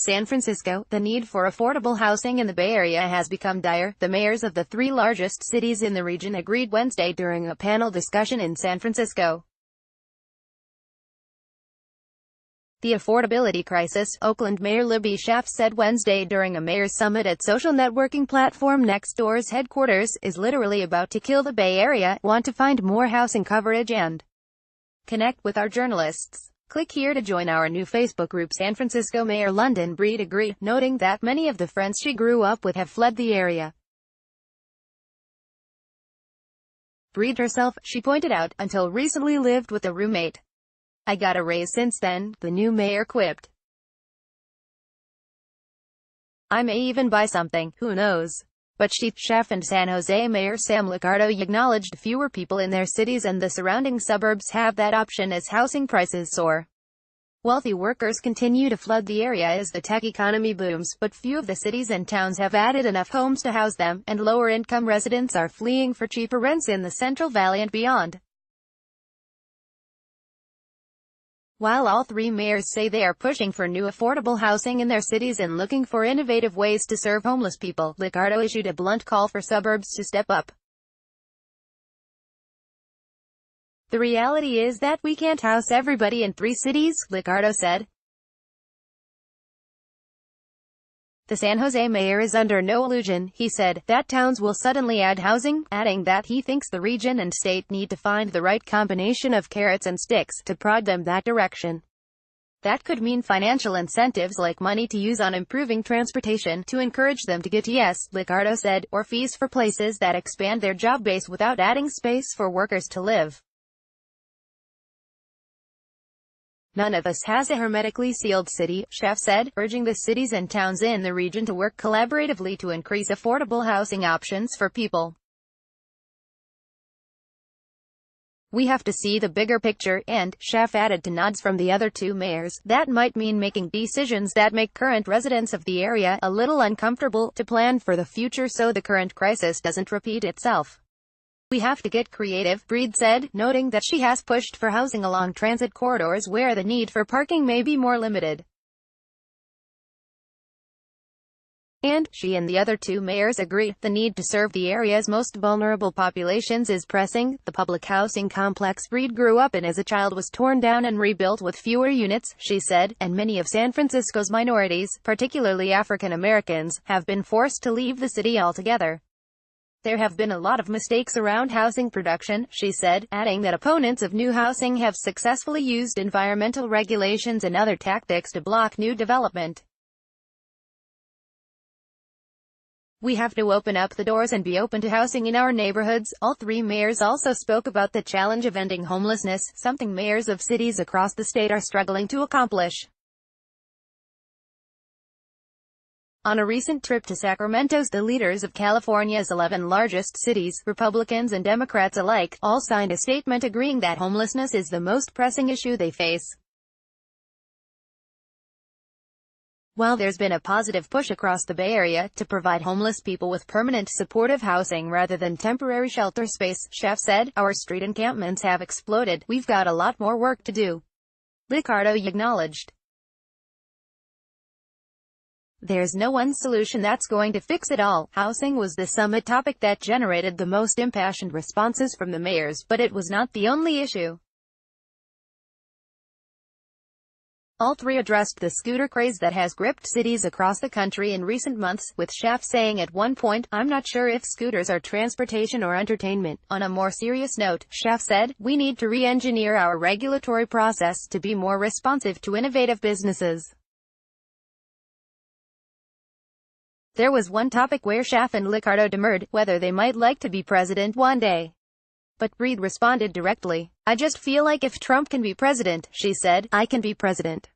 San Francisco, the need for affordable housing in the Bay Area has become dire. The mayors of the three largest cities in the region agreed Wednesday during a panel discussion in San Francisco. The affordability crisis, Oakland Mayor Libby Schaaf said Wednesday during a mayor's summit at social networking platform Nextdoor's headquarters, is literally about to kill the Bay Area. Want to find more housing coverage and connect with our journalists? Click here to join our new Facebook group. San Francisco Mayor London Breed agreed, noting that many of the friends she grew up with have fled the area. Breed herself, she pointed out, until recently lived with a roommate. I got a raise since then, the new mayor quipped. I may even buy something, who knows? But Schaaf and San Jose Mayor Sam Liccardo acknowledged fewer people in their cities and the surrounding suburbs have that option as housing prices soar. Wealthy workers continue to flood the area as the tech economy booms, but few of the cities and towns have added enough homes to house them, and lower-income residents are fleeing for cheaper rents in the Central Valley and beyond. While all three mayors say they are pushing for new affordable housing in their cities and looking for innovative ways to serve homeless people, Liccardo issued a blunt call for suburbs to step up. The reality is that we can't house everybody in three cities, Liccardo said. The San Jose mayor is under no illusion, he said, that towns will suddenly add housing, adding that he thinks the region and state need to find the right combination of carrots and sticks to prod them that direction. That could mean financial incentives like money to use on improving transportation to encourage them to get yes, Liccardo said, or fees for places that expand their job base without adding space for workers to live. None of us has a hermetically sealed city, Schaaf said, urging the cities and towns in the region to work collaboratively to increase affordable housing options for people. We have to see the bigger picture, and, Schaaf added to nods from the other two mayors, that might mean making decisions that make current residents of the area a little uncomfortable, to plan for the future so the current crisis doesn't repeat itself. We have to get creative, Breed said, noting that she has pushed for housing along transit corridors where the need for parking may be more limited. And, she and the other two mayors agree, the need to serve the area's most vulnerable populations is pressing. The public housing complex Breed grew up in as a child was torn down and rebuilt with fewer units, she said, and many of San Francisco's minorities, particularly African Americans, have been forced to leave the city altogether. There have been a lot of mistakes around housing production, she said, adding that opponents of new housing have successfully used environmental regulations and other tactics to block new development. We have to open up the doors and be open to housing in our neighborhoods. All three mayors also spoke about the challenge of ending homelessness, something mayors of cities across the state are struggling to accomplish. On a recent trip to Sacramento, the leaders of California's 11 largest cities, Republicans and Democrats alike, all signed a statement agreeing that homelessness is the most pressing issue they face. While there's been a positive push across the Bay Area to provide homeless people with permanent supportive housing rather than temporary shelter space, Schaaf said, our street encampments have exploded. We've got a lot more work to do. Liccardo acknowledged. There's no one solution that's going to fix it all. Housing was the summit topic that generated the most impassioned responses from the mayors, but it was not the only issue. All three addressed the scooter craze that has gripped cities across the country in recent months, with Schaaf saying at one point, I'm not sure if scooters are transportation or entertainment. On a more serious note, Schaaf said, we need to re-engineer our regulatory process to be more responsive to innovative businesses. There was one topic where Schaaf and Liccardo demurred, whether they might like to be president one day. But Breed responded directly. I just feel like if Trump can be president, she said, I can be president.